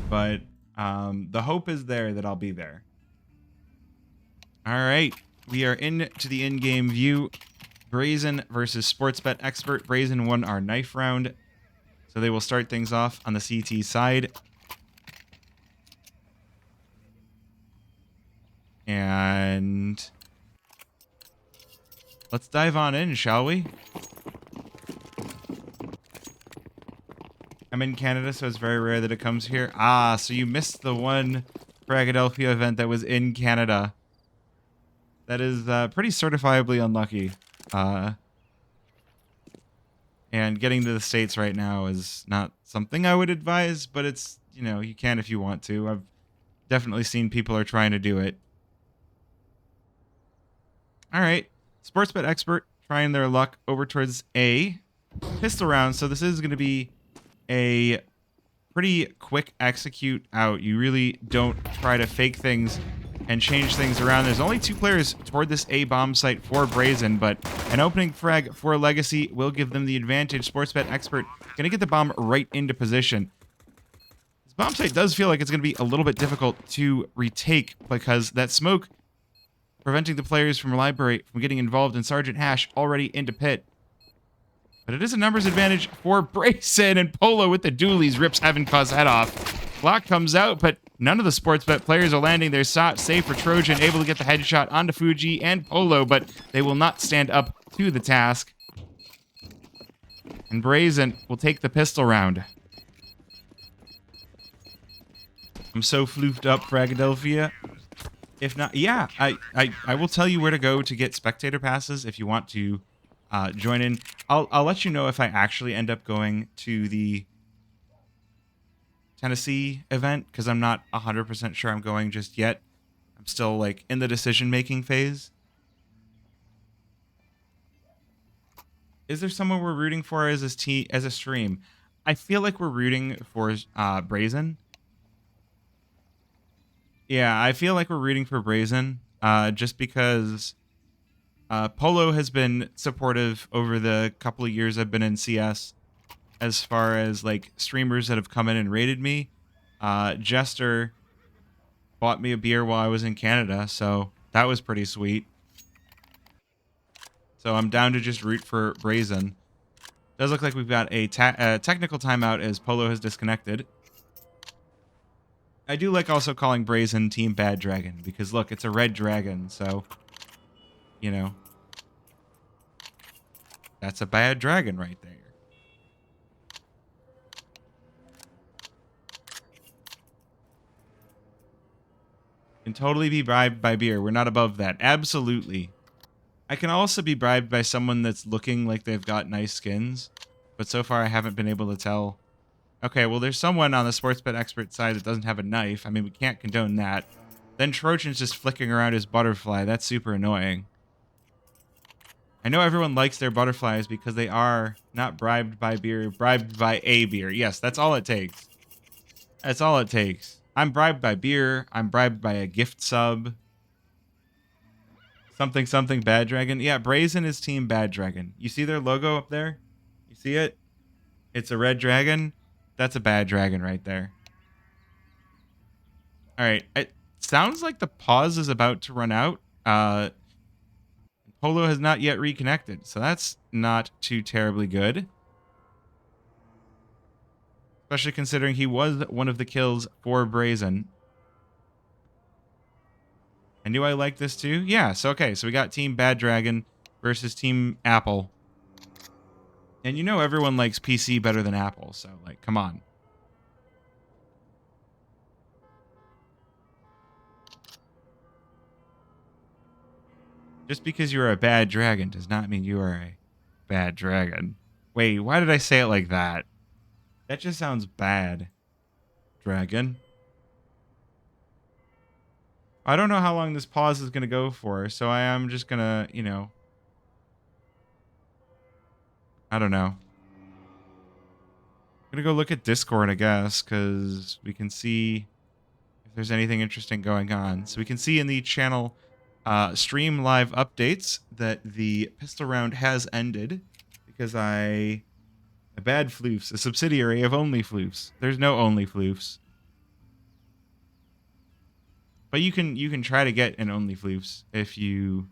but the hope is there that I'll be there. All right, we are into the in-game view. Brazen versus SportsBetExpert. Brazen won our knife round, so they will start things off on the CT side. And let's dive on in, shall we? I'm in Canada, so it's very rare that it comes here. Ah, so you missed the one Philadelphia event that was in Canada. That is pretty certifiably unlucky. And getting to the States right now is not something I would advise, but it's, you know, you can if you want to. I've definitely seen people are trying to do it. All right. SportsBetExpert trying their luck over towards A. Pistol round, so this is going to be a pretty quick execute out. You really don't try to fake things and change things around. There's only 2 players toward this A bomb site for Brazen, but an opening frag for Legacy will give them the advantage. SportsBetExpert going to get the bomb right into position. This bomb site does feel like it's going to be a little bit difficult to retake because that smoke preventing the players from library from getting involved in Sergeant Hash already into pit. But it is a numbers advantage for Brazen, and Polo with the dualies rips Heaven-Cause head off. Block comes out, but none of the SportsBet players are landing their shot, save for Trojan, able to get the headshot onto Fuji and Polo, but they will not stand up to the task. And Brazen will take the pistol round. I'm so floofed up, Philadelphia. If not, yeah, I will tell you where to go to get spectator passes if you want to join in. I'll let you know if I actually end up going to the Tennessee event, because I'm not 100% sure I'm going just yet. I'm still like in the decision-making phase. Is there someone we're rooting for as a stream? I feel like we're rooting for Brazen. Yeah, I feel like we're rooting for Brazen, just because Polo has been supportive over the couple of years I've been in CS, as far as like streamers that have come in and raided me. Jester bought me a beer while I was in Canada, so that was pretty sweet. So I'm down to just root for Brazen. Does look like we've got a technical timeout as Polo has disconnected. I do like also calling Brazen Team Bad Dragon, because look, it's a red dragon, so, you know, that's a bad dragon right there. Can totally be bribed by beer. We're not above that. Absolutely. I can also be bribed by someone that's looking like they've got nice skins, but so far I haven't been able to tell. Okay, well, there's someone on the SportsBetExpert side that doesn't have a knife. I mean, we can't condone that. Then Trojan's just flicking around his butterfly. That's super annoying. I know everyone likes their butterflies because they are not bribed by beer, bribed by a beer. Yes, that's all it takes. That's all it takes. I'm bribed by beer. I'm bribed by a gift sub. Something, something, Bad Dragon. Yeah, Brazen is Team Bad Dragon. You see their logo up there? You see it? It's a red dragon. That's a bad dragon right there. All right. It sounds like the pause is about to run out. Polo has not yet reconnected, so that's not too terribly good. Especially considering he was one of the kills for Brazen. I knew I liked this too. Yeah, so okay, so we got Team Bad Dragon versus Team Apple. And you know everyone likes PC better than Apple, so like, come on. Just because you're a bad dragon does not mean you are a bad dragon. Wait, why did I say it like that? That just sounds bad. Dragon. I don't know how long this pause is going to go for, so I am just going to, you know, I don't know. I'm going to go look at Discord, I guess, because we can see if there's anything interesting going on. So we can see in the channel stream live updates that the pistol round has ended because a bad floofs, a subsidiary of Only Floofs. There's no Only Floofs. But you can try to get an OnlyFloofs if you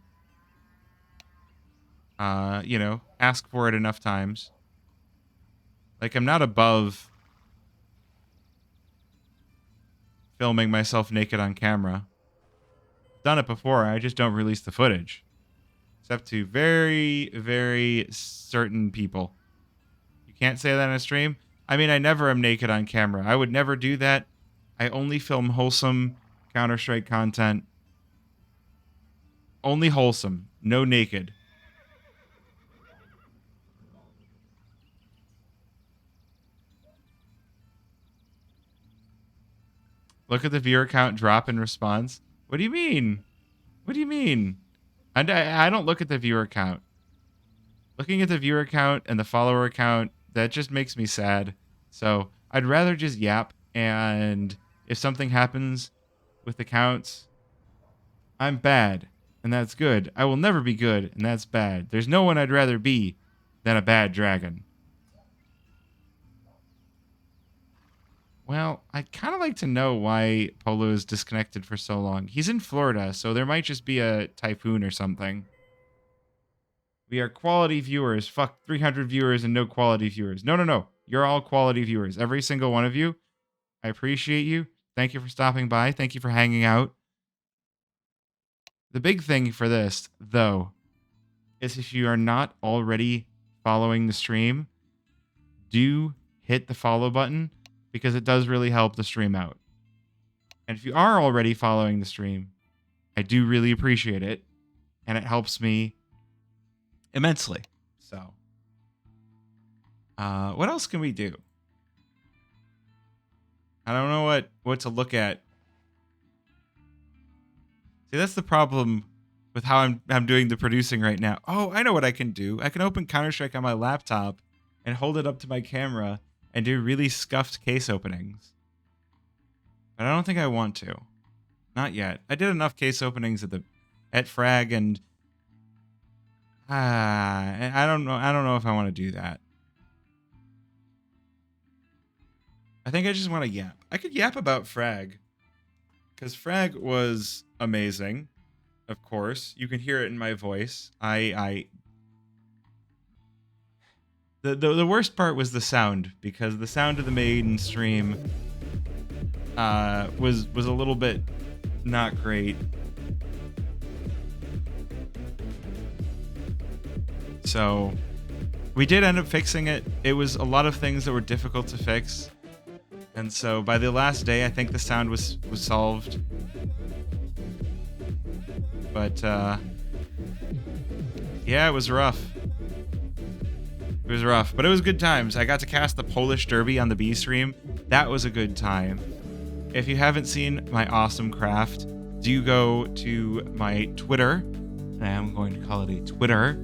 ask for it enough times. Like, I'm not above filming myself naked on camera. Done it before, I just don't release the footage. Except to very, very certain people. You can't say that in a stream? I mean, I never am naked on camera. I would never do that. I only film wholesome Counter-Strike content. Only wholesome. No naked. Look at the viewer count drop in response. What do you mean? What do you mean? I don't look at the viewer count. Looking at the viewer count and the follower count, that just makes me sad. So I'd rather just yap, and if something happens with the counts, I'm bad, and that's good. I will never be good, and that's bad. There's no one I'd rather be than a bad dragon. Well, I'd kind of like to know why Polo is disconnected for so long. He's in Florida, so there might just be a typhoon or something. We are quality viewers. Fuck 300 viewers and no quality viewers. No. You're all quality viewers. Every single one of you. I appreciate you. Thank you for stopping by. Thank you for hanging out. The big thing for this, though, is if you are not already following the stream, do hit the follow button, because it does really help the stream out. And if you are already following the stream, I do really appreciate it, and it helps me immensely. So, what else can we do? I don't know what to look at. See, that's the problem with how I'm doing the producing right now. Oh, I know what I can do. I can open Counter-Strike on my laptop and hold it up to my camera and do really scuffed case openings. But I don't think I want to. Not yet. I did enough case openings at Frag, and I don't know if I want to do that. I think I just want to yap. I could yap about Frag, because Frag was amazing. Of course, you can hear it in my voice. The worst part was the sound, because the sound of the main stream was a little bit not great. So we did end up fixing it. It was a lot of things that were difficult to fix. And so by the last day, I think the sound was solved. But yeah, it was rough. It was rough, but it was good times. I got to cast the Polish Derby on the B stream. That was a good time. If you haven't seen my awesome craft, do go to my Twitter. And I am going to call it a Twitter.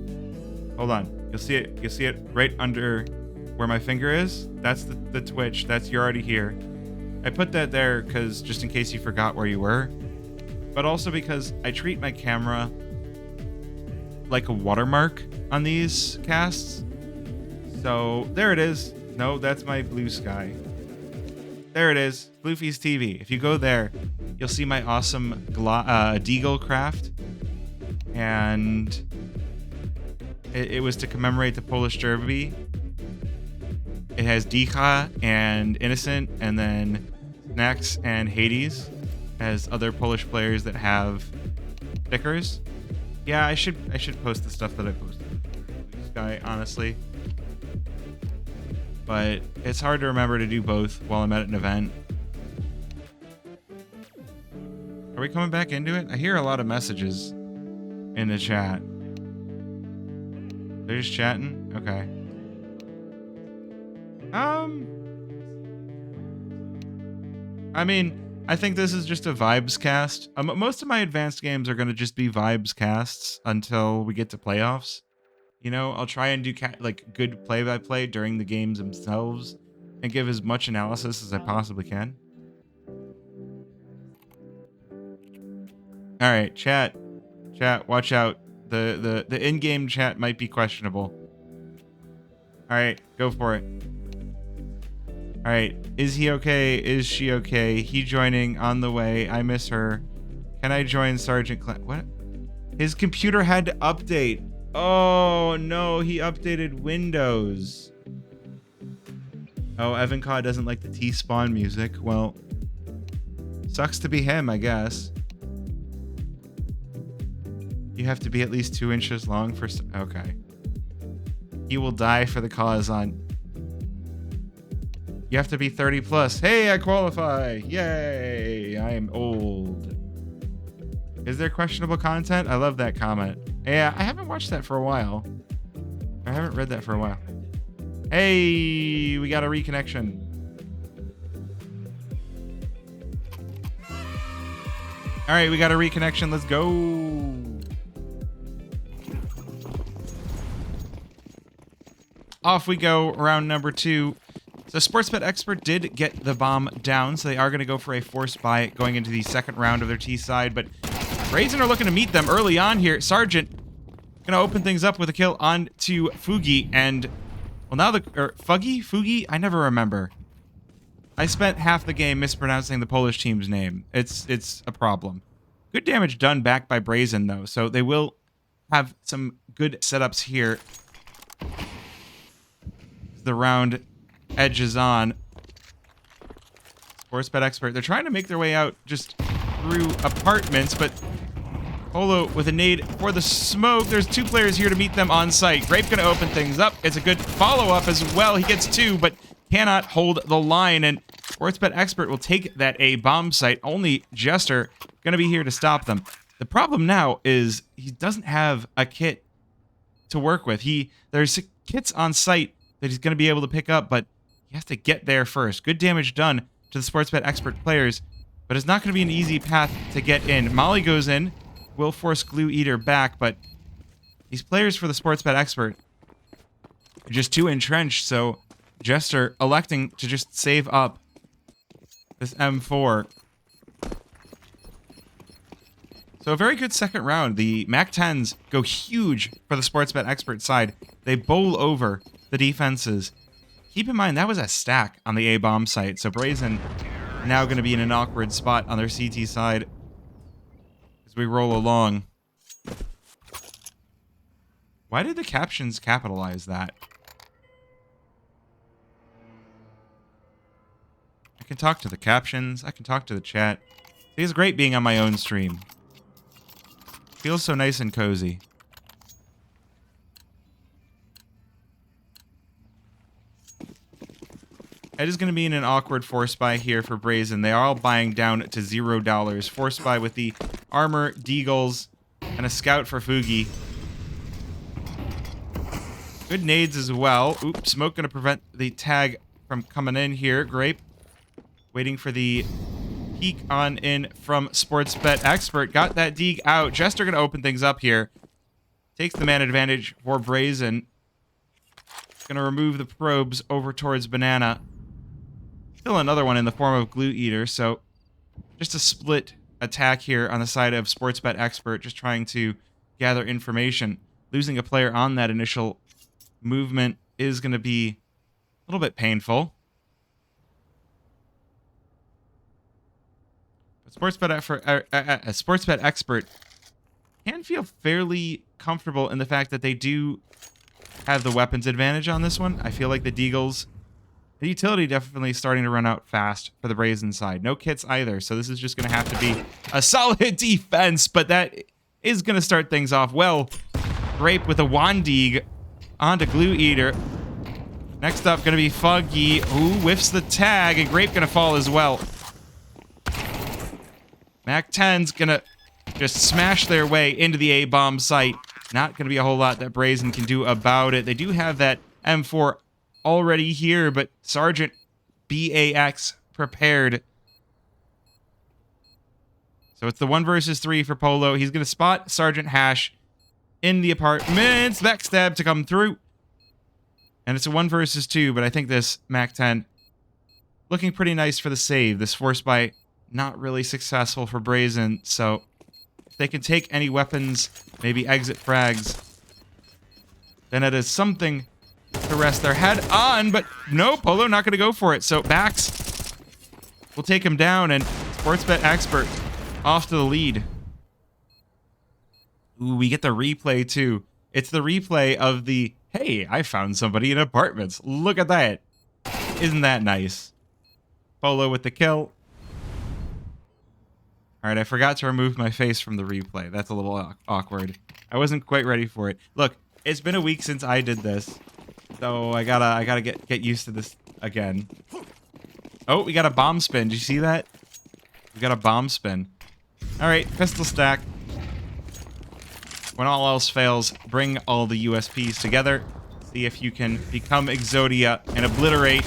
Hold on. You'll see it. You'll see it right under where my finger is. That's the Twitch. You're already here. I put that there because just in case you forgot where you were, but also because I treat my camera like a watermark on these casts. So there it is. No, that's my blue sky. There it is. Bluefy's TV. If you go there, you'll see my awesome Deagle craft. And it was to commemorate the Polish Derby. It has Dika and Innocent, and then Snax and Hades as other Polish players that have stickers. Yeah, I should post the stuff that I posted. Blue Sky, honestly. But it's hard to remember to do both while I'm at an event. Are we coming back into it? I hear a lot of messages in the chat. They're just chatting? Okay. I mean, I think this is just a vibes cast. Most of my advanced games are going to just be vibes casts until we get to playoffs. You know, I'll try and do good play-by-play during the games themselves and give as much analysis as I possibly can. All right, chat, watch out. The in-game chat might be questionable. All right, go for it. All right, is he okay? Is she okay? He joining on the way. I miss her. Can I join Sergeant Clan? What? His computer had to update. Oh, no. He updated Windows. Oh, Evan Caw doesn't like the T-Spawn music. Well, sucks to be him, I guess. You have to be at least 2 inches long for... Okay. He will die for the cause on... You have to be 30 plus. Hey, I qualify. Yay. I am old. Is there questionable content? I love that comment. Yeah, I haven't watched that for a while. I haven't read that for a while. Hey, we got a reconnection. All right, we got a reconnection. Let's go. Off we go, round number 2. So SportsBetExpert did get the bomb down, so they are going to go for a forced buy going into the second round of their T side, but Brazen are looking to meet them early on here. Sergeant going to open things up with a kill on to Fugi, and, well, now Fugi? I never remember. I spent half the game mispronouncing the Polish team's name. It's a problem. Good damage done back by Brazen, though, so they will have some good setups here. The round edges on. SportsBetExpert, they're trying to make their way out just through apartments, but Polo with a nade for the smoke. There's 2 players here to meet them on site. Grape gonna open things up. It's a good follow-up as well. He gets 2, but cannot hold the line, and SportsBetExpert will take that A bomb site. Only Jester gonna be here to stop them. The problem now is he doesn't have a kit to work with. There's kits on site that he's going to be able to pick up, but he has to get there first. Good damage done to the SportsBetExpert players, but it's not going to be an easy path to get in. Molly goes in, will force Glue Eater back, but these players for the SportsBetExpert are just too entrenched, so Jester electing to just save up this M4. So a very good second round. The MAC-10s go huge for the SportsBetExpert side. They bowl over the defenses. Keep in mind, that was a stack on the A-bomb site, so Brazen now going to be in an awkward spot on their CT side as we roll along. Why did the captions capitalize that? I can talk to the captions. I can talk to the chat. It's great being on my own stream. Feels so nice and cozy. It is going to be in an awkward force buy here for Brazen. They are all buying down to $0. Force buy with the armor, deagles, and a scout for Fugi. Good nades as well. Oops, smoke going to prevent the tag from coming in here. Grape waiting for the peek on in from SportsBetExpert. Got that deeg out. Jester going to open things up here. Takes the man advantage for Brazen. Going to remove the probes over towards Banana. Still another one in the form of Glue Eater, so just a split attack here on the side of SportsBetExpert, just trying to gather information. Losing a player on that initial movement is going to be a little bit painful. But SportsBetExpert can feel fairly comfortable in the fact that they do have the weapons advantage on this one. I feel like the deagles... The utility definitely starting to run out fast for the Brazen side. No kits either, so this is just going to have to be a solid defense, but that is going to start things off well. Grape with a Wandeeg onto Glue Eater. Next up, going to be Foggy, who whiffs the tag, and Grape going to fall as well. MAC-10's going to just smash their way into the A-bomb site. Not going to be a whole lot that Brazen can do about it. They do have that M4 already here, but Sergeant BAX prepared. So it's the 1 versus 3 for Polo. He's going to spot Sergeant Hash in the apartments. Backstab to come through. And it's a 1 versus 2, but I think this MAC-10 looking pretty nice for the save. This force buy not really successful for Brazen, so if they can take any weapons, maybe exit frags, then it is something to rest their head on, but no, Polo not going to go for it. So Bax will take him down, and SportsBetExpert off to the lead. Ooh, we get the replay too. It's the replay of the, hey, I found somebody in apartments. Look at that. Isn't that nice? Polo with the kill. All right, I forgot to remove my face from the replay. That's a little awkward. I wasn't quite ready for it. Look, it's been a week since I did this, so I gotta get used to this again. Oh, we got a bomb spin. Did you see that? We got a bomb spin. All right, pistol stack. When all else fails, bring all the USPs together. See if you can become Exodia and obliterate.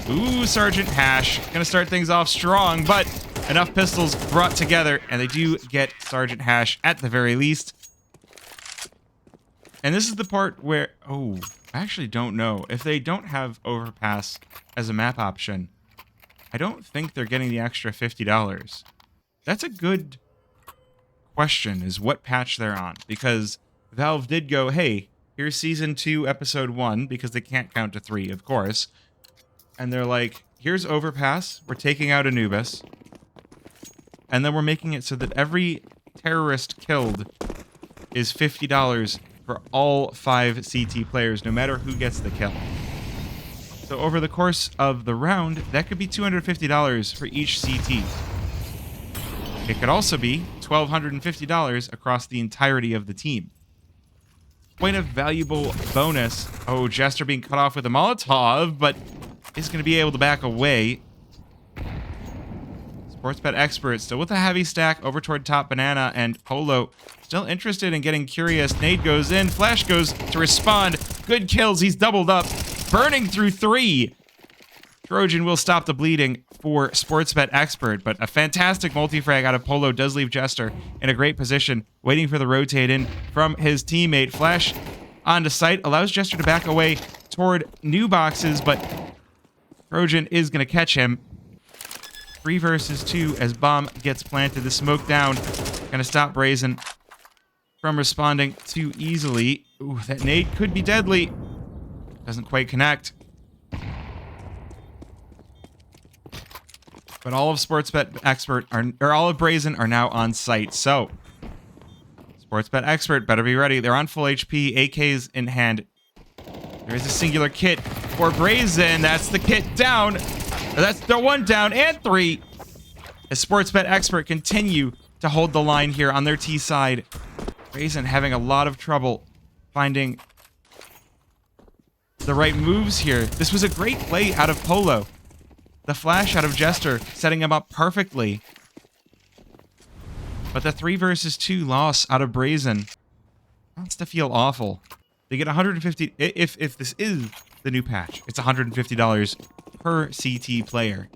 Ooh, Sergeant Hash. Gonna start things off strong, but enough pistols brought together, and they do get Sergeant Hash at the very least. And this is the part where... Oh, I actually don't know. If they don't have Overpass as a map option, I don't think they're getting the extra $50. That's a good question, is what patch they're on. Because Valve did go, hey, here's Season 2, Episode 1, because they can't count to 3, of course. And they're like, here's Overpass, we're taking out Anubis, and then we're making it so that every terrorist killed is $50 for all 5 CT players, no matter who gets the kill. So over the course of the round, that could be $250 for each CT. It could also be $1,250 across the entirety of the team. Quite a valuable bonus. Oh, Jester being cut off with a Molotov, but is going to be able to back away. SportsBetExpert still with a heavy stack over toward top banana, and Polo still interested in getting curious. Nade goes in, Flash goes to respond. Good kills, he's doubled up, burning through 3. Trojan will stop the bleeding for SportsBetExpert, but a fantastic multi-frag out of Polo does leave Jester in a great position, waiting for the rotate in from his teammate. Flash onto site, allows Jester to back away toward new boxes, but Trojan is going to catch him. 3 versus 2 as bomb gets planted. The smoke down. Gonna stop Brazen from responding too easily. Ooh, that nade could be deadly. Doesn't quite connect. But all of SportsBetExpert or all of Brazen are now on site. So SportsBetExpert better be ready. They're on full HP, AKs in hand. There is a singular kit for Brazen. That's the kit down. That's the 1 down and 3. As SportsBetExpert continue to hold the line here on their T side. Brazen having a lot of trouble finding the right moves here. This was a great play out of Polo. The flash out of Jester setting him up perfectly. But the 3 versus 2 loss out of Brazen wants to feel awful. They get 150. If this is the new patch, it's $150 per CT player.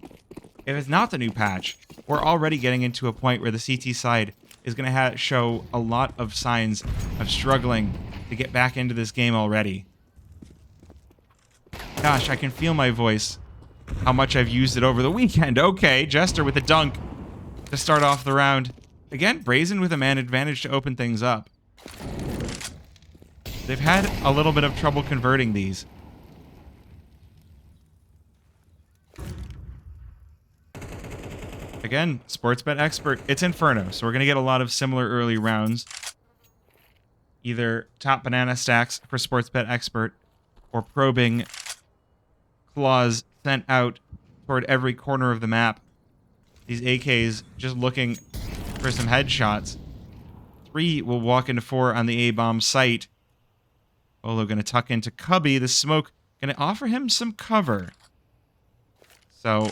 If it's not the new patch, we're already getting into a point where the CT side is going to show a lot of signs of struggling to get back into this game already. Gosh, I can feel my voice, how much I've used it over the weekend. Okay, Jester with a dunk to start off the round. Again, Brazen with a man advantage to open things up. They've had a little bit of trouble converting these. Again, SportsBetExpert, it's Inferno, so we're going to get a lot of similar early rounds. Either top banana stacks for SportsBetExpert, or probing claws sent out toward every corner of the map. These AKs just looking for some headshots. 3 will walk into 4 on the A-bomb site. Olo going to tuck into Cubby. The smoke going to offer him some cover. So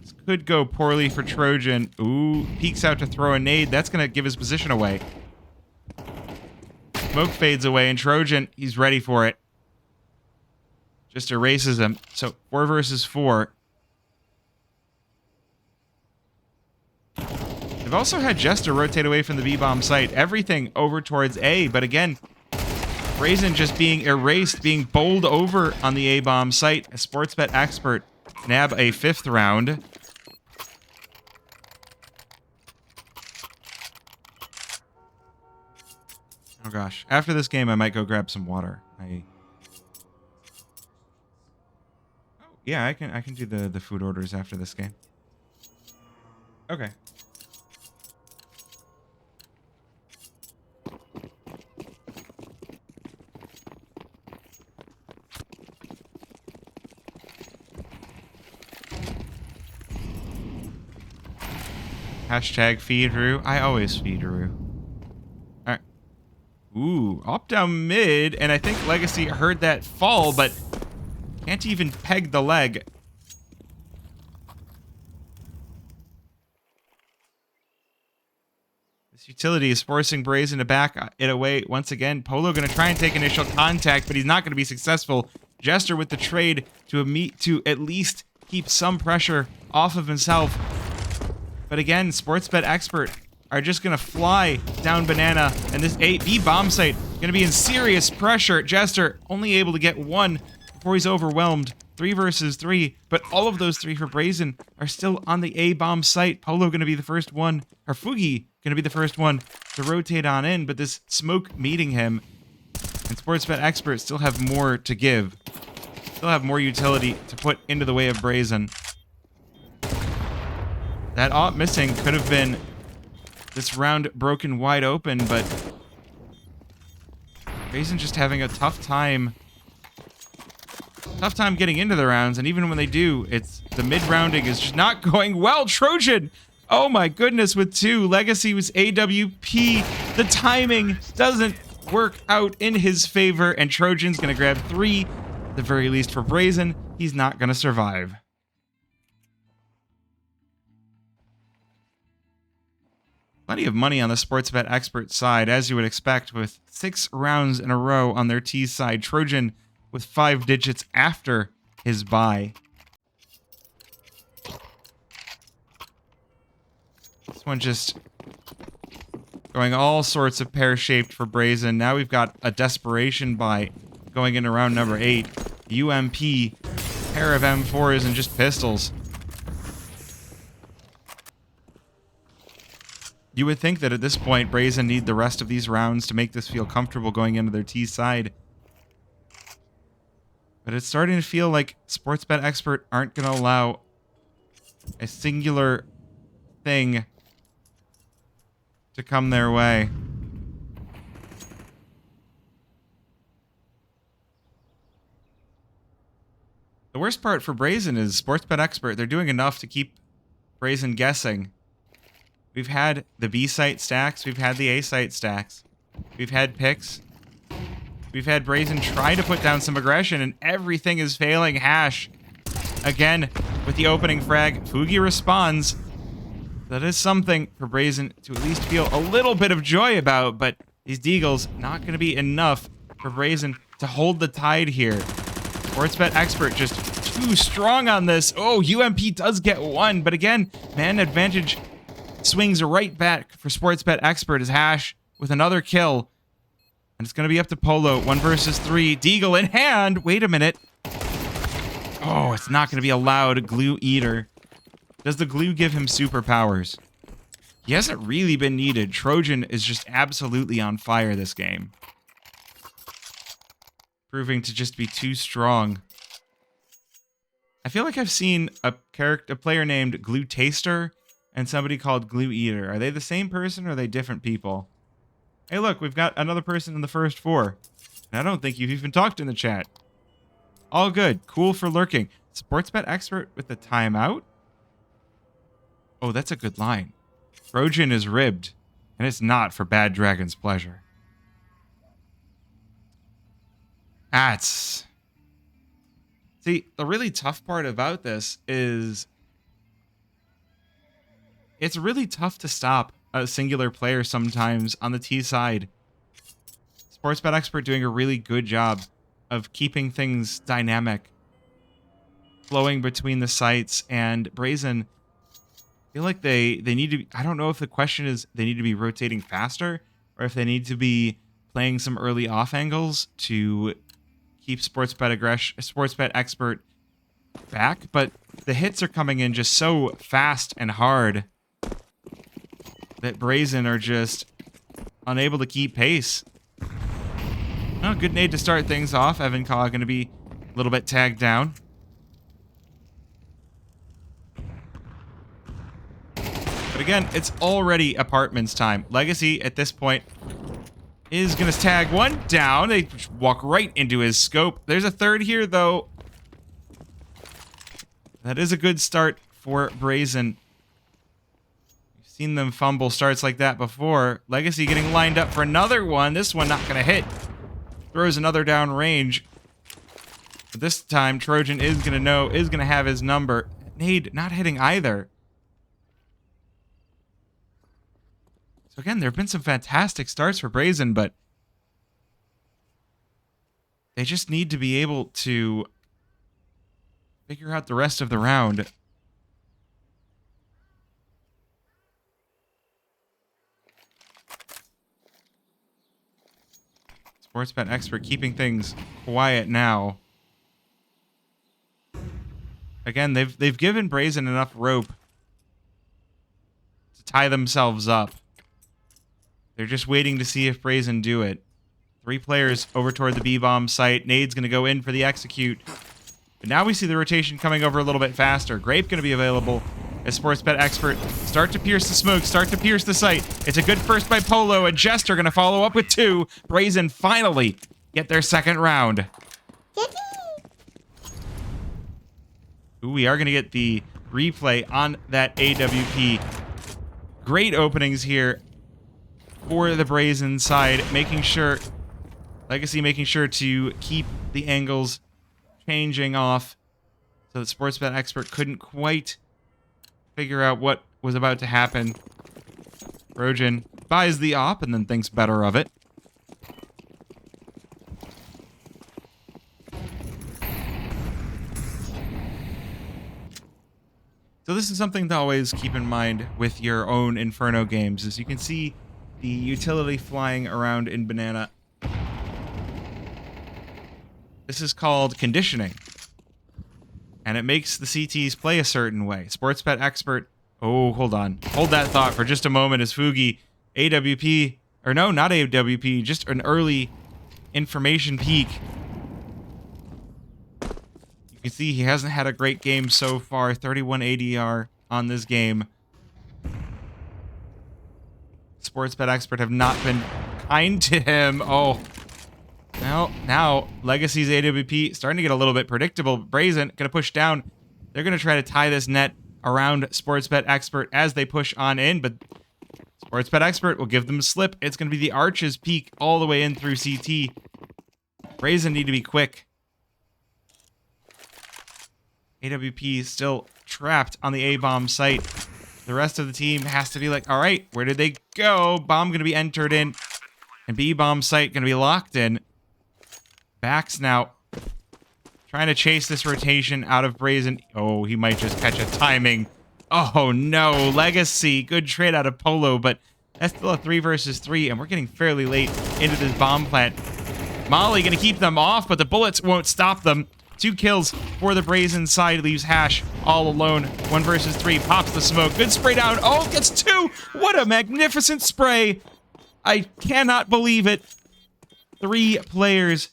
this could go poorly for Trojan. Ooh, peeks out to throw a nade. That's going to give his position away. Smoke fades away, and Trojan, he's ready for it. Just erases him. So 4 versus 4. They've also had Jester rotate away from the B-bomb site. Everything over towards A, but again, Brazen just being erased, being bowled over on the A-bomb site. A SportsBetExpert nab a 5th round. Oh gosh. After this game, I might go grab some water. Oh yeah, I can do the food orders after this game. Okay. Hashtag feederoo. I always feederoo. Alright. Ooh, up down mid, and I think Legacy heard that fall, but can't even peg the leg. This utility is forcing Brazen to back it away once again. Polo going to try and take initial contact, but he's not going to be successful. Jester with the trade to at least keep some pressure off of himself. But again, SportsBetExpert are just going to fly down banana, and this B bomb site going to be in serious pressure. Jester only able to get one before he's overwhelmed. 3 versus 3, but all of those 3 for Brazen are still on the A bomb site. Polo going to be the first one, or Fugi going to be the first one to rotate on in, but this smoke meeting him, and SportsBetExpert still have more to give. Still have more utility to put into the way of Brazen. That AWP missing could have been this round broken wide open, but Brazen just having a tough time getting into the rounds, and even when they do, it's the mid-rounding is just not going well. Trojan, oh my goodness, with 2. Legacy was AWP. The timing doesn't work out in his favor, and Trojan's gonna grab 3, at the very least for Brazen. He's not gonna survive. Plenty of money on the SportsBetExpert side, as you would expect, with 6 rounds in a row on their T side. Trojan with 5 digits after his bye. This one just going all sorts of pear-shaped for Brazen. Now we've got a desperation buy going into round number 8. UMP, pair of M4s, and just pistols. You would think that at this point, Brazen need the rest of these rounds to make this feel comfortable going into their T side. But it's starting to feel like SportsBetExpert aren't going to allow a singular thing to come their way. The worst part for Brazen is SportsBetExpert. They're doing enough to keep Brazen guessing. We've had the B site stacks. We've had the A site stacks. We've had picks. We've had Brazen try to put down some aggression, and everything is failing. Hash, again, with the opening frag. Fugi responds. That is something for Brazen to at least feel a little bit of joy about, but these deagles not going to be enough for Brazen to hold the tide here. SportsBetExpert just too strong on this. Oh, UMP does get 1, but again, man advantage swings right back for SportsBetExpert as Hash with another kill. And it's going to be up to Polo. 1 versus 3. Deagle in hand. Wait a minute. Oh, it's not going to be allowed. Glue Eater. Does the glue give him superpowers? He hasn't really been needed. Trojan is just absolutely on fire this game. Proving to just be too strong. I feel like I've seen a player named Glue Taster and somebody called Glue Eater. Are they the same person or are they different people? Hey, look, we've got another person in the first 4. And I don't think you've even talked in the chat. All good. Cool for lurking. SportsBetExpert with the timeout. Oh, that's a good line. Trojan is ribbed, and it's not for Bad Dragon's pleasure. That's... See, the really tough part about this is it's really tough to stop a singular player sometimes on the T side. SportsBetExpert doing a really good job of keeping things dynamic, flowing between the sites, and Brazen feel like they need to be, I don't know if the question is they need to be rotating faster or if they need to be playing some early off angles to keep SportsBetExpert back, but the hits are coming in just so fast and hard that Brazen are just unable to keep pace. Oh, good nade to start things off. Evan Kaw going to be a little bit tagged down. But again, it's already Apartments time. Legacy, at this point, is going to tag 1 down. They walk right into his scope. There's a 3rd here, though. That is a good start for Brazen. Seen them fumble starts like that before. Legacy getting lined up for another one. This one not going to hit. Throws another down range. But this time, Trojan is going to have his number. Nade not hitting either. So again, there have been some fantastic starts for Brazen, but they just need to be able to figure out the rest of the round. SportsBetExpert keeping things quiet now. Again, they've given Brazen enough rope to tie themselves up. They're just waiting to see if Brazen do it. 3 players over toward the B-bomb site. Nade's going to go in for the execute. But now we see the rotation coming over a little bit faster. Grape going to be available as SportsBetExpert start to pierce the smoke, start to pierce the site. It's a good first by Polo, and Jester going to follow up with 2. Brazen finally get their second round. Ooh, we are going to get the replay on that AWP. Great openings here for the Brazen side, Legacy making sure to keep the angles changing off so that SportsBetExpert couldn't quite figure out what was about to happen. Trojan buys the op and then thinks better of it. So this is something to always keep in mind with your own Inferno games. As you can see the utility flying around in Banana. This is called conditioning. And it makes the CTs play a certain way. SportsBetExpert. Oh, hold on. Hold that thought for just a moment as Fugi AWP, or no, not AWP, just an early information peak. You can see he hasn't had a great game so far. 31 ADR on this game. SportsBetExpert have not been kind to him. Oh, now Legacy's AWP starting to get a little bit predictable. Brazen gonna push down. They're gonna try to tie this net around SportsBetExpert as they push on in, but SportsBetExpert will give them a slip. It's gonna be the Arches peak all the way in through CT. Brazen need to be quick. AWP is still trapped on the A-bomb site. The rest of the team has to be like, all right, where did they go? Bomb going to be entered in. And B-bomb site going to be locked in. Backs now trying to chase this rotation out of Brazen. Oh, he might just catch a timing. Oh, no. Legacy. Good trade out of Polo, but that's still a 3 versus 3, and we're getting fairly late into this bomb plant. Molly going to keep them off, but the bullets won't stop them. 2 kills for the Brazen side, leaves Hash all alone. 1 versus 3, pops the smoke. Good spray down. Oh, gets 2. What a magnificent spray. I cannot believe it. 3 players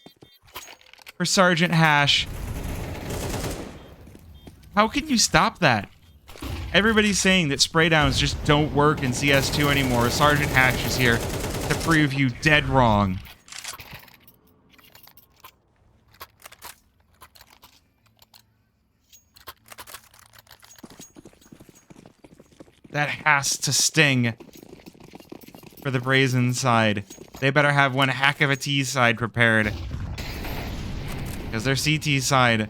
for Sergeant Hash. How can you stop that? Everybody's saying that spray downs just don't work in CS2 anymore. Sergeant Hash is here to prove you dead wrong. That has to sting for the Brazen side. They better have one heck of a T side prepared. Because their CT side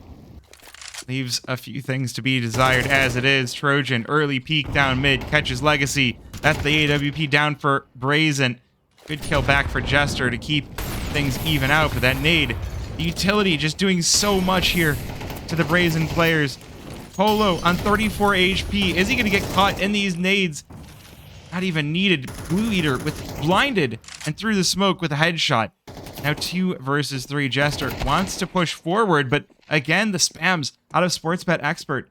leaves a few things to be desired as it is. Trojan, early peek down mid, catches Legacy. That's the AWP down for Brazen. Good kill back for Jester to keep things even out. But that nade, the utility just doing so much here to the Brazen players. Polo on 34 HP. Is he going to get caught in these nades? Not even needed. Blue Eater with blinded and through the smoke with a headshot. Now 2 versus 3. Jester wants to push forward, but again, the spams out of SportsBetExpert.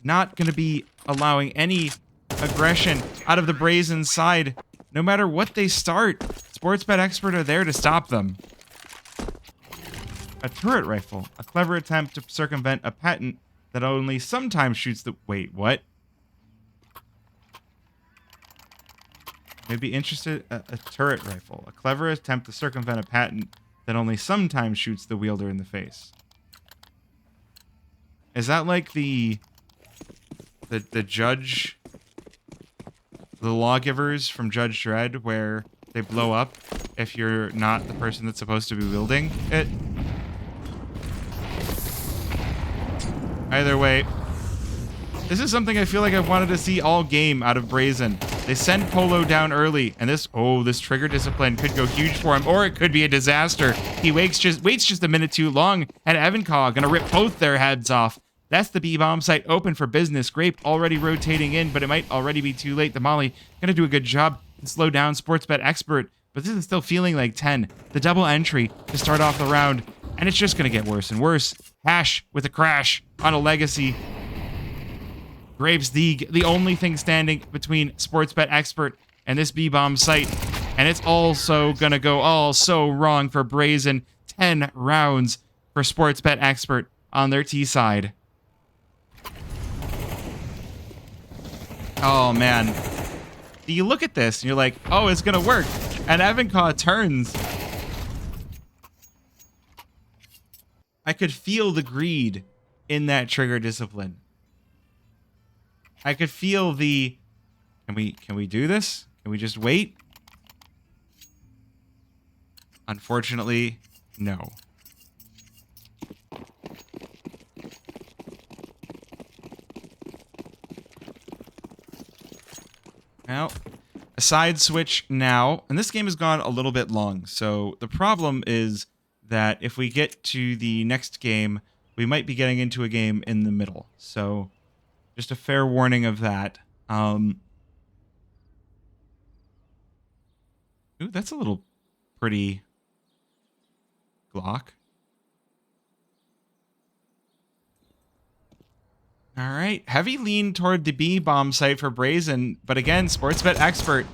Not going to be allowing any aggression out of the Brazen side. No matter what they start, SportsBetExpert are there to stop them. A turret rifle. A clever attempt to circumvent a patent that only sometimes shoots the... Wait, what? Maybe interested... A turret rifle. A clever attempt to circumvent a patent that only sometimes shoots the wielder in the face. Is that like the judge the lawgivers from Judge Dredd, where they blow up if you're not the person that's supposed to be wielding it. Either way, this is something I feel like I've wanted to see all game out of Brazen. They send Polo down early, and this trigger discipline could go huge for him, or it could be a disaster. He waits just a minute too long, and Evancaw gonna rip both their heads off. That's the B-bomb site open for business. Grape already rotating in, but it might already be too late. The Molly gonna do a good job and slow down SportsBetExpert, but this is still feeling like 10. The double entry to start off the round, and it's just gonna get worse and worse. Hash with a crash on a legacy. Grape's the only thing standing between SportsBetExpert and this B-bomb site, and it's also gonna go all so wrong for Brazen. 10 rounds for SportsBetExpert on their T side. Oh man, you look at this and you're like, oh, it's gonna work, and Evancaw turns. I could feel the greed in that trigger discipline. I could feel the, can we do this? Can we just wait? Unfortunately, no. Now, a side switch now, and this game has gone a little bit long, so the problem is that if we get to the next game, we might be getting into a game in the middle, so just a fair warning of that. Ooh, that's a little pretty Glock. All right, heavy lean toward the B-bomb site for Brazen, but again, SportsBetExpert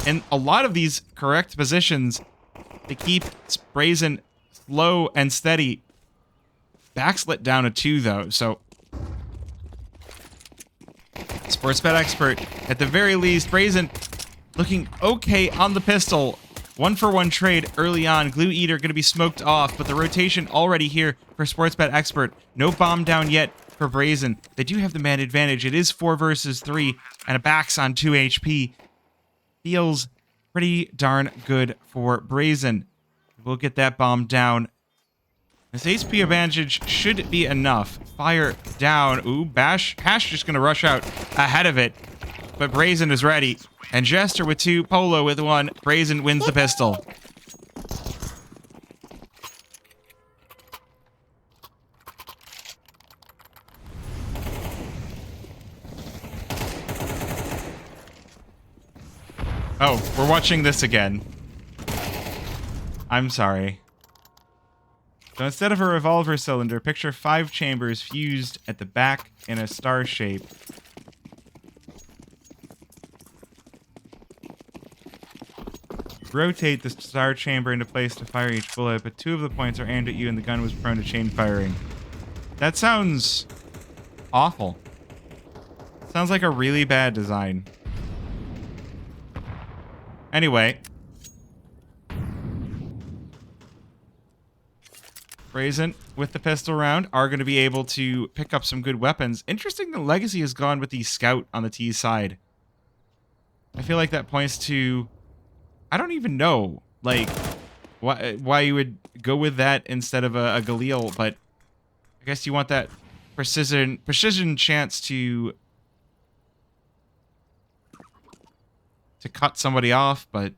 in a lot of these correct positions to keep Brazen slow and steady. Backslit down a 2 though, so SportsBetExpert at the very least. Brazen looking okay on the pistol. 1-for-1 trade early on. Glue Eater going to be smoked off, but the rotation already here for SportsBetExpert. No bomb down yet for Brazen. They do have the man advantage. It is 4 versus 3, and a Bax on 2 HP. Feels pretty darn good for Brazen. We'll get that bomb down. This HP advantage should be enough. Fire down. Ooh, Hash just going to rush out ahead of it, but Brazen is ready. And Jester with 2, Polo with 1. Brazen wins the pistol. Oh, we're watching this again. I'm sorry. So instead of a revolver cylinder, picture 5 chambers fused at the back in a star shape. Rotate the star chamber into place to fire each bullet, but 2 of the points are aimed at you and the gun was prone to chain firing. That sounds awful. Sounds like a really bad design. Anyway. Brazen, with the pistol round, are going to be able to pick up some good weapons. Interesting that Legacy has gone with the Scout on the T side. I feel like that points to... I don't even know, like, why you would go with that instead of a Galil, but I guess you want that precision chance to cut somebody off, but...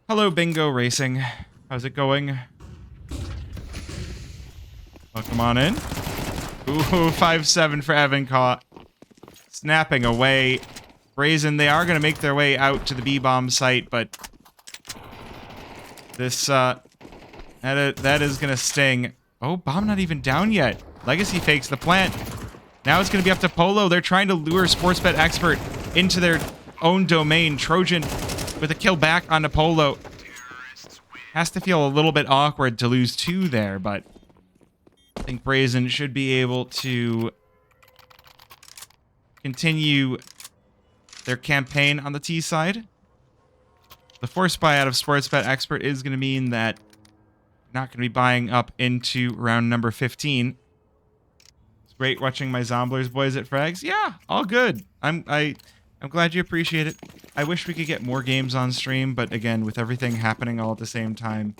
Hello, Bingo Racing. How's it going? Welcome on in. Ooh, 5-7 for Evancaw. Snapping away. Brazen, they are going to make their way out to the B-bomb site, but this, that is going to sting. Oh, bomb not even down yet. Legacy fakes the plant. Now it's going to be up to Polo. They're trying to lure SportsBetExpert into their own domain. Trojan with a kill back onto Polo. Has to feel a little bit awkward to lose 2 there, but I think Brazen should be able to continue their campaign on the T side. The force buy out of SportsBetExpert is going to mean that you're not going to be buying up into round number 15. Great watching my Zomblers boys at Frags. Yeah, all good. I'm glad you appreciate it. I wish we could get more games on stream, but again, with everything happening all at the same time,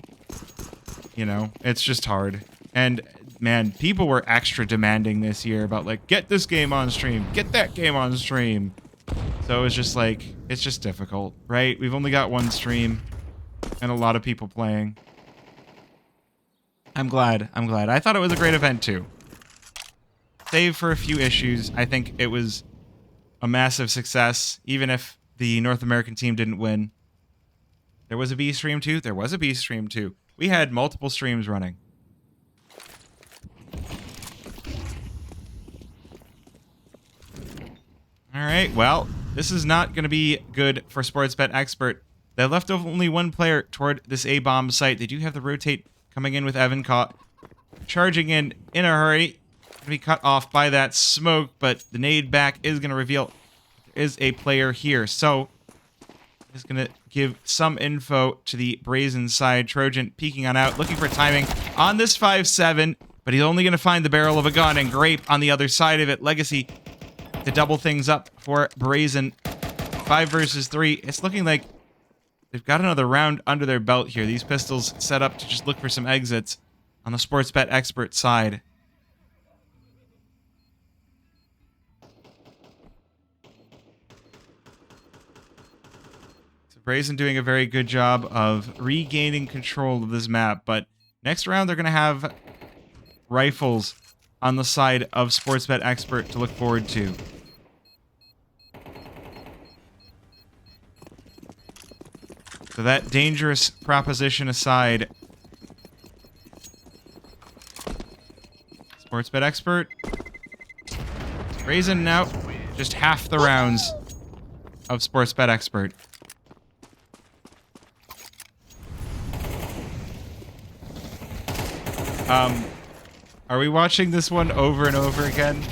you know, it's just hard. And man, people were extra demanding this year about like, get this game on stream, get that game on stream. So it was just like, it's just difficult, right? We've only got one stream and a lot of people playing. I'm glad. I thought it was a great event too. Save for a few issues, I think it was a massive success, even if the North American team didn't win. There was a B stream too. There was a B stream too. We had multiple streams running. All right, well, this is not going to be good for SportsBetExpert. They left only one player toward this A-bomb site. They do have the rotate coming in with Evan caught. Charging in a hurry. Going to be cut off by that smoke, but the nade back is going to reveal there is a player here. So, is going to give some info to the Brazen side. Trojan peeking on out, looking for timing on this 5-7, but he's only going to find the barrel of a gun, and Grape on the other side of it. Legacy to double things up for Brazen. 5 versus 3. It's looking like they've got another round under their belt here. These pistols set up to just look for some exits on the SportsBetExpert side. Brazen doing a very good job of regaining control of this map, but next round they're going to have rifles on the side of SportsBetExpert to look forward to. So that dangerous proposition aside, SportsBetExpert, Brazen now just half the rounds of SportsBetExpert. Are we watching this one over and over again?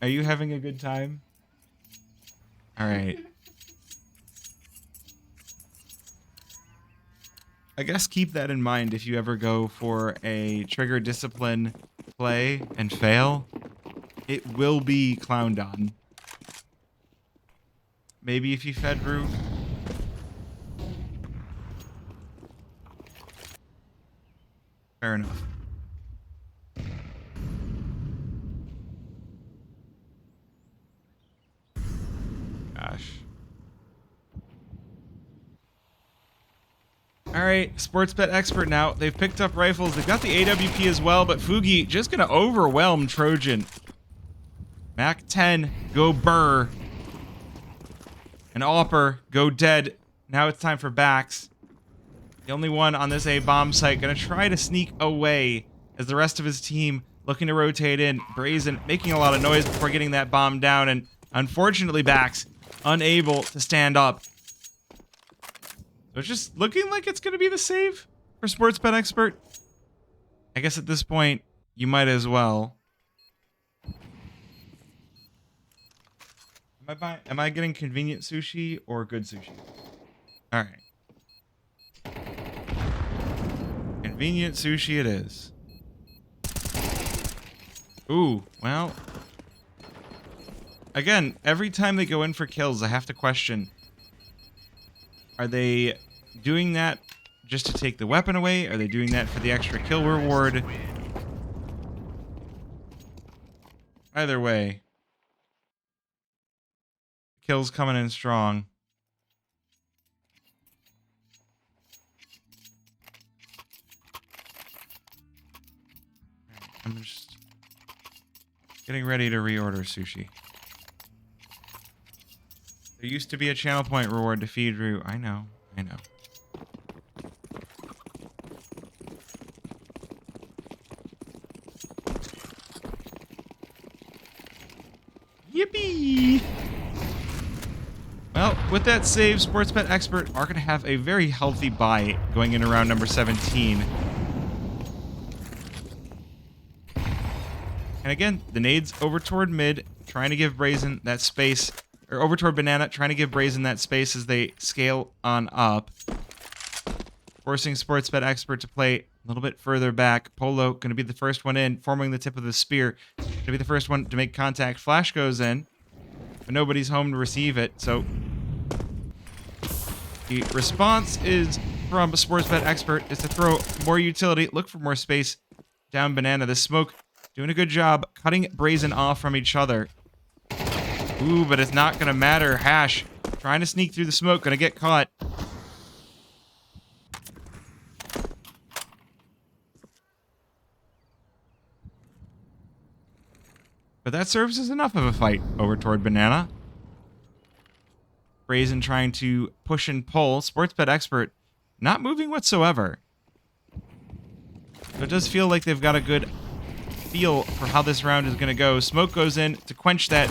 Are you having a good time? All right. I guess keep that in mind if you ever go for a trigger discipline play and fail. It will be clowned on. Maybe if you fed roof. Fair enough. Gosh. Alright, SportsBetExpert now. They've picked up rifles. They've got the AWP as well, but Fugi just going to overwhelm Trojan. Mac 10, go burr. And Opper, go dead. Now it's time for Bax. The only one on this A-bomb site going to try to sneak away as the rest of his team looking to rotate in. Brazen making a lot of noise before getting that bomb down, and unfortunately Bax unable to stand up. So it's just looking like it's going to be the save for SportsBetExpert. I guess at this point, you might as well. Am I getting convenient sushi or good sushi? All right. Convenient sushi it is. Ooh, well. Again, every time they go in for kills, I have to question. Are they doing that just to take the weapon away? Are they doing that for the extra kill reward? Either way. Kills coming in strong. I'm just getting ready to reorder sushi. There used to be a channel point reward to feed Rue. I know. Yippee! Well, with that save, SportsBetExpert are going to have a very healthy bye going into round number 17. And again, the nades over toward mid, trying to give Brazen that space, or over toward Banana, trying to give Brazen that space as they scale on up. Forcing SportsBetExpert to play A little bit further back. Polo going to be the first one in, forming the tip of the spear. Going to be the first one to make contact. Flash goes in, but nobody's home to receive it. So the response is from SportsBetExpert is to throw more utility, look for more space down Banana. The smoke doing a good job cutting Brazen off from each other. Ooh, but it's not going to matter. Hash trying to sneak through the smoke, going to get caught. But that serves as enough of a fight over toward Banana. Brazen trying to push and pull. SportsBetExpert not moving whatsoever. So it does feel like they've got a good feel for how this round is going to go. Smoke goes in to quench that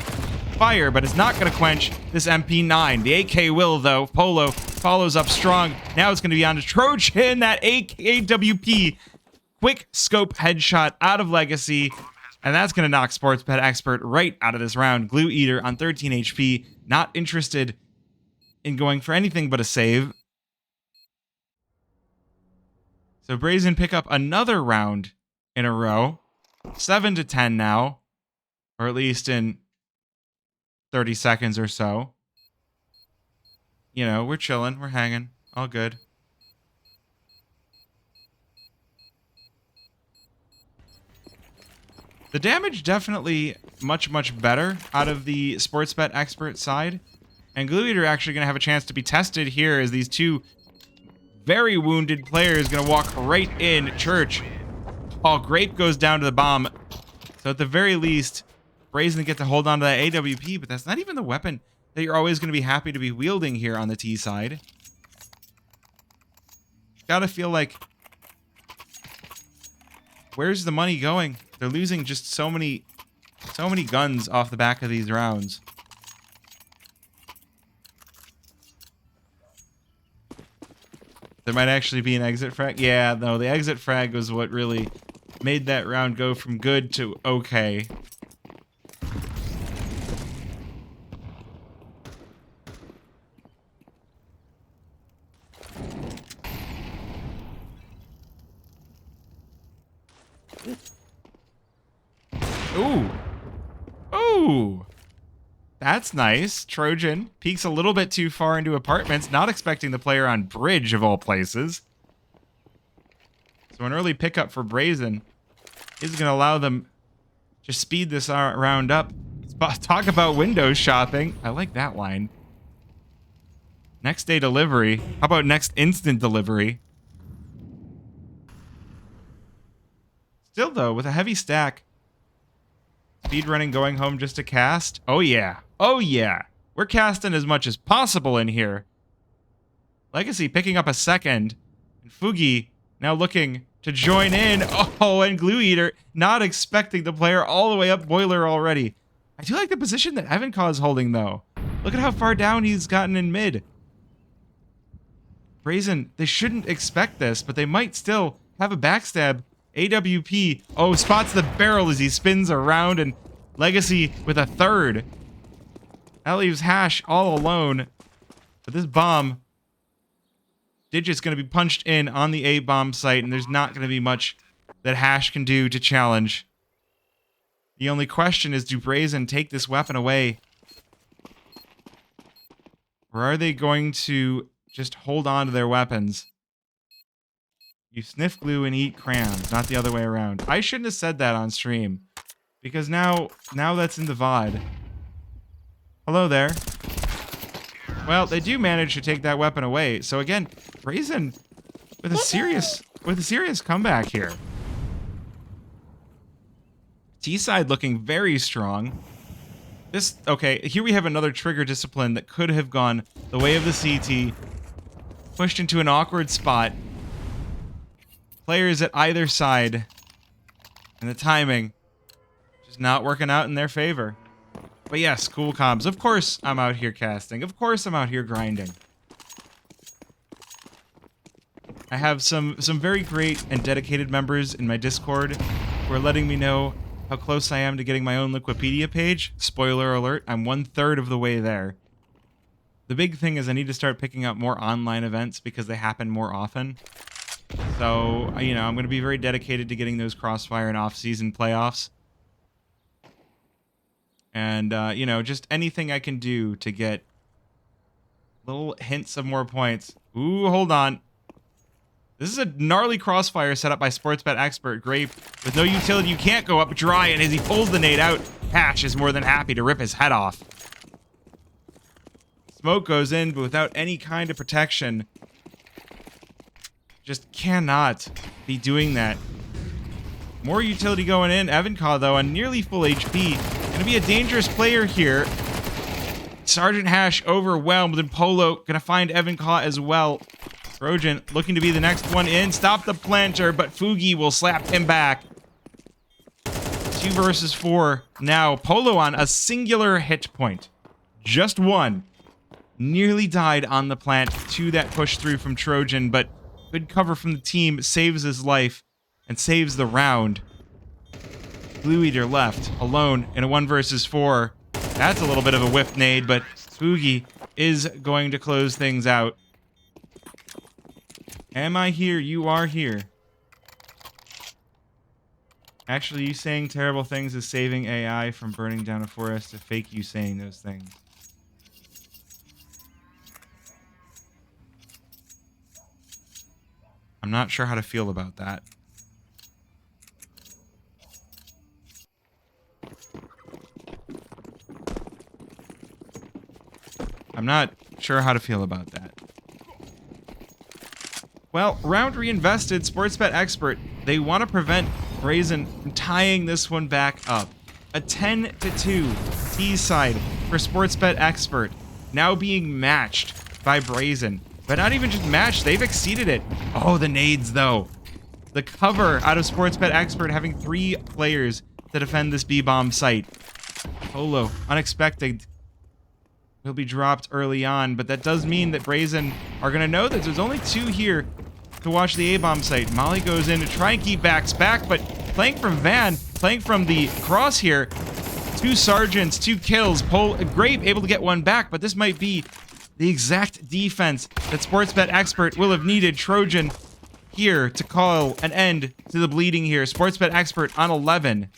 fire, but it's not going to quench this MP9. The AK will, though. Polo follows up strong. Now it's going to be on to Trojan. That AKWP quick scope headshot out of Legacy. And that's going to knock SportsBetExpert right out of this round. Glue Eater on 13 HP. Not interested in going for anything but a save. So Brazen pick up another round in a row. 7-10 now. Or at least in 30 seconds or so. You know, we're chilling. We're hanging. All good. The damage definitely much, much better out of the SportsBetExpert side. And Glue Eater actually going to have a chance to be tested here as these two very wounded players going to walk right in. Church. Oh, Grape goes down to the bomb. So at the very least, Brazen get to hold on to that AWP, but that's not even the weapon that you're always going to be happy to be wielding here on the T side. Gotta feel like, where's the money going? They're losing just so many guns off the back of these rounds. There might actually be an exit frag. Yeah, no, the exit frag was what really made that round go from good to okay. Ooh. Ooh. That's nice. Trojan peeks a little bit too far into apartments, not expecting the player on bridge of all places. So an early pickup for Brazen is going to allow them to speed this round up. Talk about window shopping. I like that line. Next day delivery. How about next instant delivery? Still, though, with a heavy stack. Speed running, going home just to cast. Oh, yeah. Oh, yeah. We're casting as much as possible in here. Legacy picking up a second. And Fugi now looking to join in. Oh, and Glue Eater not expecting the player all the way up boiler already. I do like the position that Evancaw is holding, though. Look at how far down he's gotten in mid. Brazen, they shouldn't expect this, but they might still have a backstab. AWP, oh, spots the barrel as he spins around, and Legacy with a third. That leaves Hash all alone. But this bomb, Digit's going to be punched in on the A-bomb site, and there's not going to be much that Hash can do to challenge. The only question is, do Brazen take this weapon away? Or are they going to just hold on to their weapons? You sniff glue and eat crayons, not the other way around. I shouldn't have said that on stream, because now that's in the VOD. Hello there. Well, they do manage to take that weapon away. So again, Brazen with a serious comeback here. T-side looking very strong. Okay, here we have another trigger discipline that could have gone the way of the CT. Pushed into an awkward spot. Players at either side. And the timing just not working out in their favor. But yes, cool comms. Of course I'm out here casting. Of course I'm out here grinding. I have some very great and dedicated members in my Discord who are letting me know how close I am to getting my own Wikipedia page. Spoiler alert, I'm 1/3 of the way there. The big thing is I need to start picking up more online events because they happen more often. So, I'm going to be very dedicated to getting those Crossfire and off-season playoffs. And, just anything I can do to get little hints of more points. Ooh, hold on. This is a gnarly Crossfire set up by SportsBetExpert. Grape, with no utility, you can't go up dry, and as he pulls the nade out, Cash is more than happy to rip his head off. Smoke goes in, but without any kind of protection. Just cannot be doing that. More utility going in. Evancaw, though, on nearly full HP. Gonna be a dangerous player here. Sergeant Hash overwhelmed, and Polo gonna find Evancaw as well. Trojan looking to be the next one in. Stop the planter, but Fugi will slap him back. 2 versus 4. Now, Polo on a singular hit point. Just one. Nearly died on the plant to that push through from Trojan, but good cover from the team saves his life and saves the round. Blue Eater left alone in a 1 versus 4. That's a little bit of a whiff nade, but Fugi is going to close things out. Am I here? You are here. Actually, you saying terrible things is saving AI from burning down a forest to fake you saying those things. I'm not sure how to feel about that. I'm not sure how to feel about that. Well, round reinvested, SportsBetExpert. They want to prevent Brazen from tying this one back up. A 10-2 T side for SportsBetExpert, now being matched by Brazen. But not even just matched, they've exceeded it. Oh, the nades, though. The cover out of SportsBetExpert having 3 players to defend this B-bomb site. Polo, unexpected. He'll be dropped early on, but that does mean that Brazen are going to know that there's only 2 here to watch the A-bomb site. Molly goes in to try and keep backs back, but playing from Van, playing from the cross here, 2 sergeants, 2 kills. Grape able to get 1 back, but this might be the exact defense that SportsBetExpert will have needed. Trojan here to call an end to the bleeding here. SportsBetExpert on 11.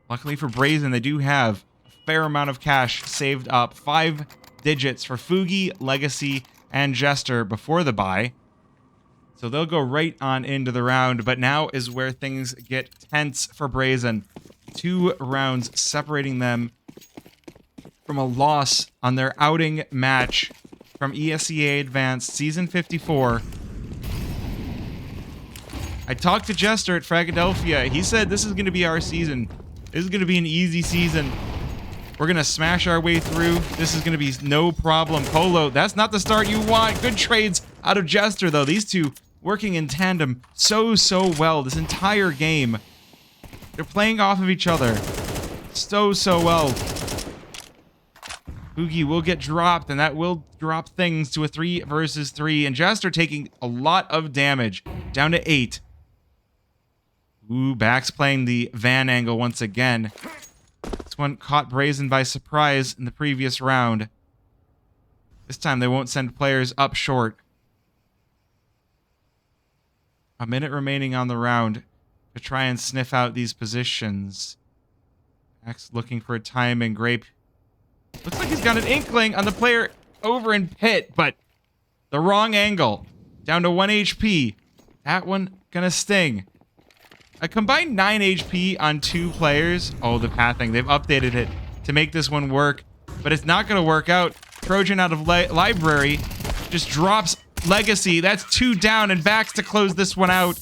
Luckily for Brazen, they do have a fair amount of cash saved up. 5 digits for Fugi, Legacy, and Jester before the bye. So they'll go right on into the round, but now is where things get tense for Brazen. 2 rounds separating them from a loss on their outing match from ESEA Advanced Season 54. I talked to Jester at Philadelphia. He said this is going to be our season. This is going to be an easy season. We're going to smash our way through. This is going to be no problem. Polo, that's not the start you want. Good trades out of Jester, though. These 2 working in tandem so well this entire game. They're playing off of each other so well. Fugi will get dropped, and that will drop things to a 3 versus 3. And Jester taking a lot of damage, down to 8. Ooh, Bax playing the Van angle once again. This one caught Brazen by surprise in the previous round. This time they won't send players up short. A minute remaining on the round to try and sniff out these positions. Bax looking for a timing. Grape looks like he's got an inkling on the player over in pit, but the wrong angle. Down to 1 HP. That one gonna sting. A combined 9 HP on 2 players. Oh, the pathing. They've updated it to make this one work, but it's not going to work out. Trojan out of library just drops Legacy. That's 2 down, and Bax to close this one out.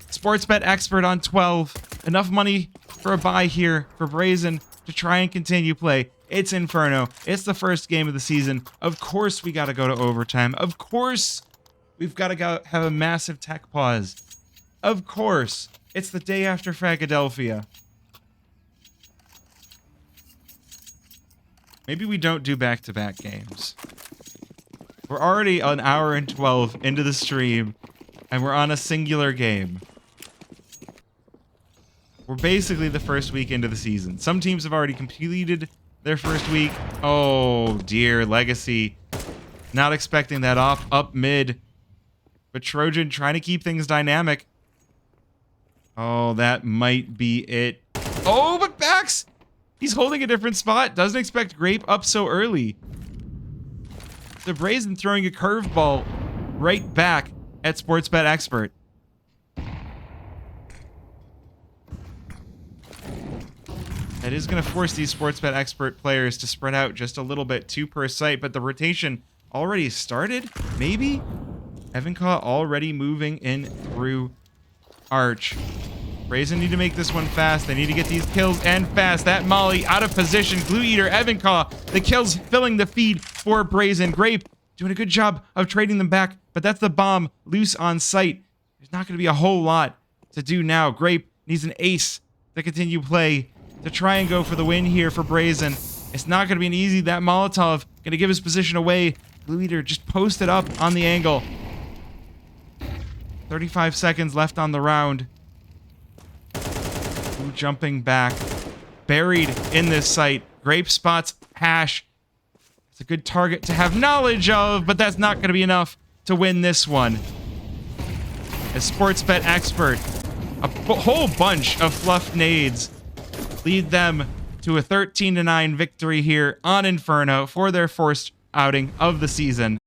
SportsBetExpert on 12. Enough money for a buy here for Brazen to try and continue play. It's Inferno. It's the first game of the season. Of course we got to go to overtime. Of course we've got to go have a massive tech pause. Of course, it's the day after Philadelphia. Maybe we don't do back-to-back games. We're already an hour and 12 into the stream, and we're on a singular game. We're basically the first week into the season. Some teams have already completed their first week. Oh, dear. Legacy. Not expecting that off up mid. But Trojan trying to keep things dynamic. Oh, that might be it. Oh, but Bax! He's holding a different spot. Doesn't expect Grape up so early. The Brazen throwing a curveball right back at SportsBetExpert. That is going to force these SportsBetExpert players to spread out just a little bit, 2 per site, but the rotation already started? Maybe? Evancaw already moving in through Arch. Brazen need to make this one fast. They need to get these kills and fast. That Molly out of position. Glue Eater, Evancaw. The kills filling the feed for Brazen. Grape doing a good job of trading them back, but that's the bomb loose on site. There's not going to be a whole lot to do now. Grape needs an ace to continue play to try and go for the win here for Brazen. It's not going to be an easy. That Molotov going to give his position away. Glue Eater just posted up on the angle. 35 seconds left on the round. Ooh, jumping back. Buried in this site. Grape spots Hash. It's a good target to have knowledge of, but that's not going to be enough to win this one. As SportsBetExpert, a whole bunch of fluff nades lead them to a 13-9 victory here on Inferno for their first outing of the season.